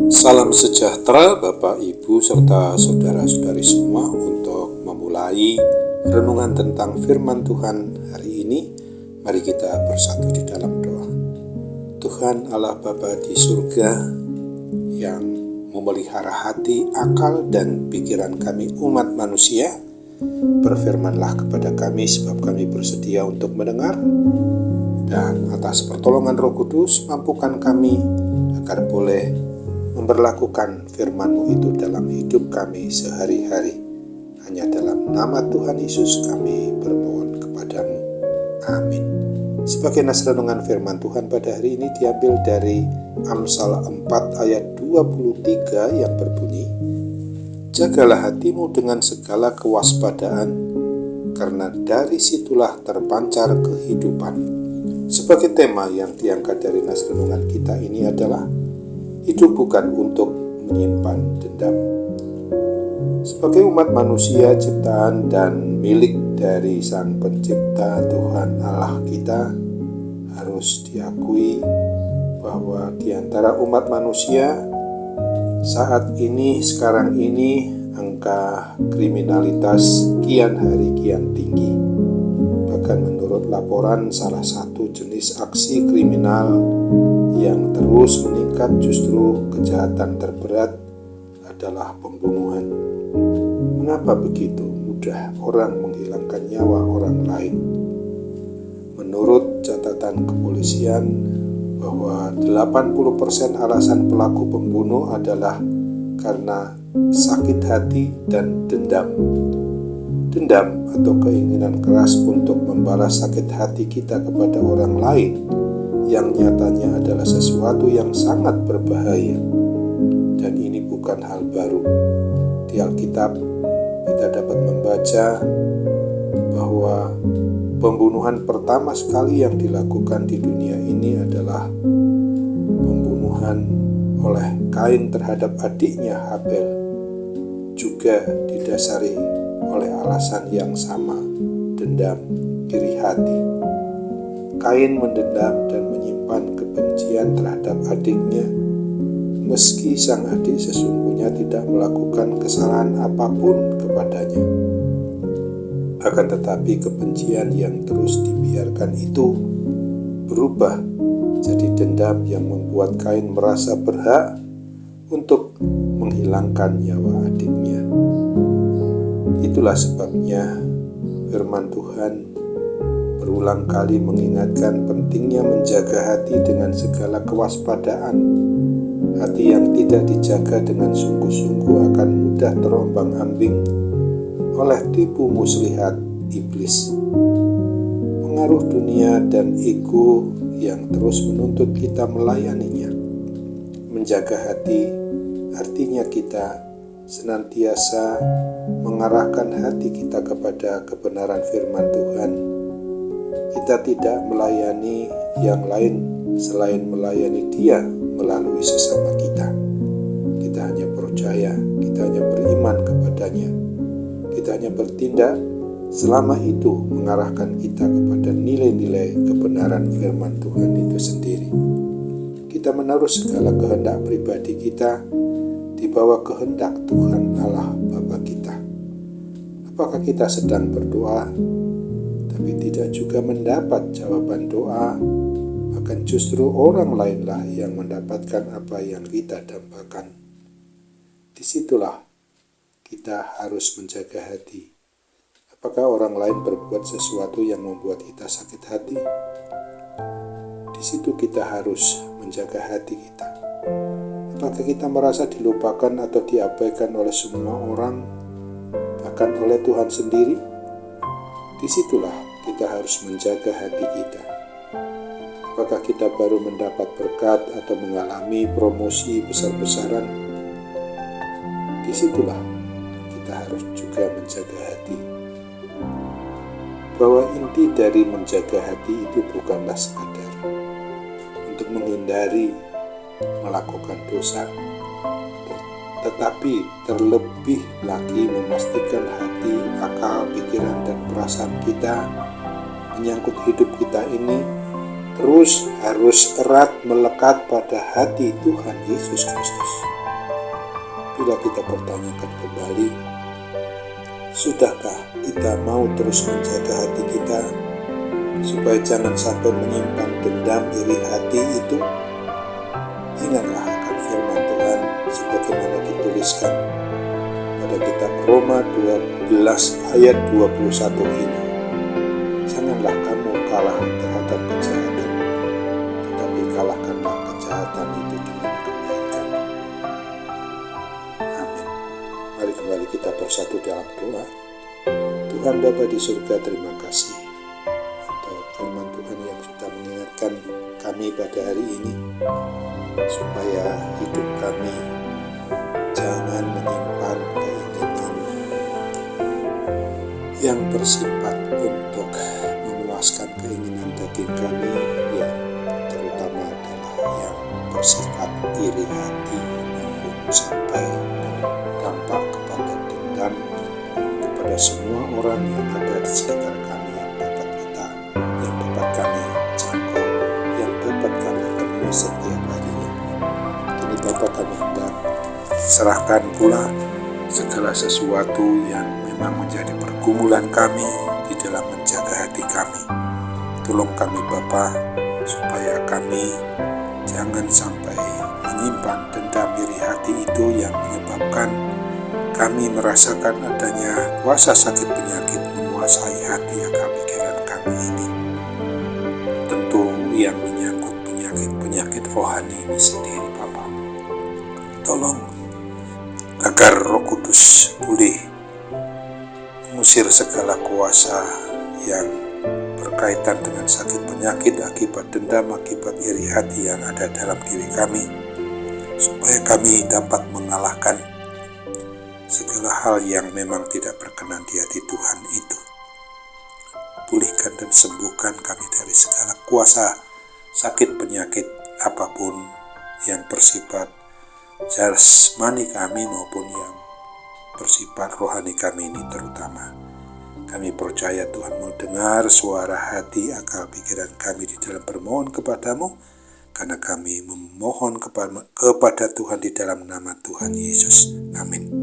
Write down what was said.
Salam sejahtera Bapak, Ibu, serta saudara-saudari semua. Untuk memulai renungan tentang firman Tuhan hari ini, mari kita bersatu di dalam doa. Tuhan Allah Bapa di surga yang memelihara hati, akal, dan pikiran kami umat manusia, berfirmanlah kepada kami sebab kami bersedia untuk mendengar, dan atas pertolongan Roh Kudus mampukan kami agar boleh memberlakukan firman-Mu itu dalam hidup kami sehari-hari. Hanya dalam nama Tuhan Yesus kami bermohon kepadamu. Amin. Sebagai nas renungan firman Tuhan pada hari ini diambil dari Amsal 4 ayat 23 yang berbunyi, "Jagalah hatimu dengan segala kewaspadaan, karena dari situlah terpancar kehidupan." Sebagai tema yang diangkat dari nas renungan kita ini adalah hidup bukan untuk menyimpan dendam. Sebagai umat manusia ciptaan dan milik dari Sang Pencipta Tuhan Allah kita, harus diakui bahwa di antara umat manusia saat ini, sekarang ini, angka kriminalitas kian hari kian tinggi. Bahkan menurut laporan, salah satu jenis aksi kriminal yang terus meningkat, justru kejahatan terberat adalah pembunuhan. Mengapa begitu mudah orang menghilangkan nyawa orang lain? Menurut catatan kepolisian, bahwa 80% alasan pelaku pembunuh adalah karena sakit hati dan dendam. Dendam atau keinginan keras untuk membalas sakit hati kita kepada orang lain, yang nyatanya adalah sesuatu yang sangat berbahaya. Dan ini bukan hal baru. Di Alkitab kita dapat membaca bahwa pembunuhan pertama sekali yang dilakukan di dunia ini adalah pembunuhan oleh Kain terhadap adiknya Habel, juga didasari oleh alasan yang sama, dendam, iri hati. Kain mendendam dan menyimpan kebencian terhadap adiknya, meski sang adik sesungguhnya tidak melakukan kesalahan apapun kepadanya. Akan tetapi kebencian yang terus dibiarkan itu berubah jadi dendam yang membuat Kain merasa berhak untuk menghilangkan nyawa adiknya. Itulah sebabnya firman Tuhan berulang kali mengingatkan pentingnya menjaga hati dengan segala kewaspadaan. Hati yang tidak dijaga dengan sungguh-sungguh akan mudah terombang-ambing oleh tipu muslihat iblis. Pengaruh dunia dan ego yang terus menuntut kita melayaninya. Menjaga hati artinya kita senantiasa mengarahkan hati kita kepada kebenaran firman Tuhan. Kita tidak melayani yang lain selain melayani Dia melalui sesama kita. Kita hanya percaya, kita hanya beriman kepadanya. Kita hanya bertindak selama itu mengarahkan kita kepada nilai-nilai kebenaran firman Tuhan itu sendiri. Kita menaruh segala kehendak pribadi kita di bawah kehendak Tuhan Allah Bapa kita. Apakah kita sedang berdoa tapi tidak juga mendapat jawaban doa, bahkan justru orang lainlah yang mendapatkan apa yang kita dambakan? Disitulah kita harus menjaga hati. Apakah orang lain berbuat sesuatu yang membuat kita sakit hati? Di situ kita harus menjaga hati kita. Apakah kita merasa dilupakan atau diabaikan oleh semua orang, bahkan oleh Tuhan sendiri? Disitulah kita harus menjaga hati kita. Apakah kita baru mendapat berkat atau mengalami promosi besar-besaran? Disitulah kita harus juga menjaga hati. Bahwa inti dari menjaga hati itu bukanlah sekadar untuk menghindari melakukan dosa, tetapi terlebih lagi memastikan hati, akal, pikiran, dan perasaan kita menyangkut hidup kita ini terus harus erat melekat pada hati Tuhan Yesus Kristus. Bila kita pertanyakan kembali, sudahkah kita mau terus menjaga hati kita supaya jangan sampai menyimpan dendam iri hati itu? Ingatlah akan firman Tuhan sebagaimana dituliskan pada kitab Roma 12 ayat 21 ini. Janganlah kamu kalah terhadap kejahatan, tetapi kalahkanlah kejahatan itu dengan kebaikan. Amin. Mari kembali kita bersatu dalam doa. Tuhan Bapa di surga, terima kasih untuk firman Tuhan yang sudah mengingatkan kami pada hari ini, supaya hidup kami jangan menyimpan keinginan yang bersifat untuk memuaskan keinginan daging kami, yang terutama adalah yang bersifat iri hati maupun sampai berdampak kepada dendam kepada semua orang yang ada di sekitar kami, yang dapat kami jangkau, yang dapat kami temui setiap harinya. Kini Bapa, kami hendak serahkan pula segala sesuatu yang memang menjadi pergumulan kami di dalam menjaga hati kami. Tolong kami Bapa, supaya kami jangan sampai menyimpan dendam iri hati itu yang menyebabkan kami merasakan adanya kuasa sakit penyakit menguasai hati akal pikiran kami ini. Tentu yang menyangkut penyakit rohani ini sendiri Bapa. Tolong agar Roh Kudus boleh mengusir segala kuasa yang berkaitan dengan sakit penyakit akibat dendam, akibat iri hati yang ada dalam diri kami, supaya kami dapat mengalahkan segala hal yang memang tidak berkenan di hati Tuhan itu. Pulihkan dan sembuhkan kami dari segala kuasa sakit penyakit apapun yang bersifat jasmani kami maupun yang bersifat rohani kami ini terutama. Kami percaya Tuhan mau dengar suara hati akal pikiran kami di dalam bermohon kepadamu, karena kami memohon kepada Tuhan di dalam nama Tuhan Yesus. Amin.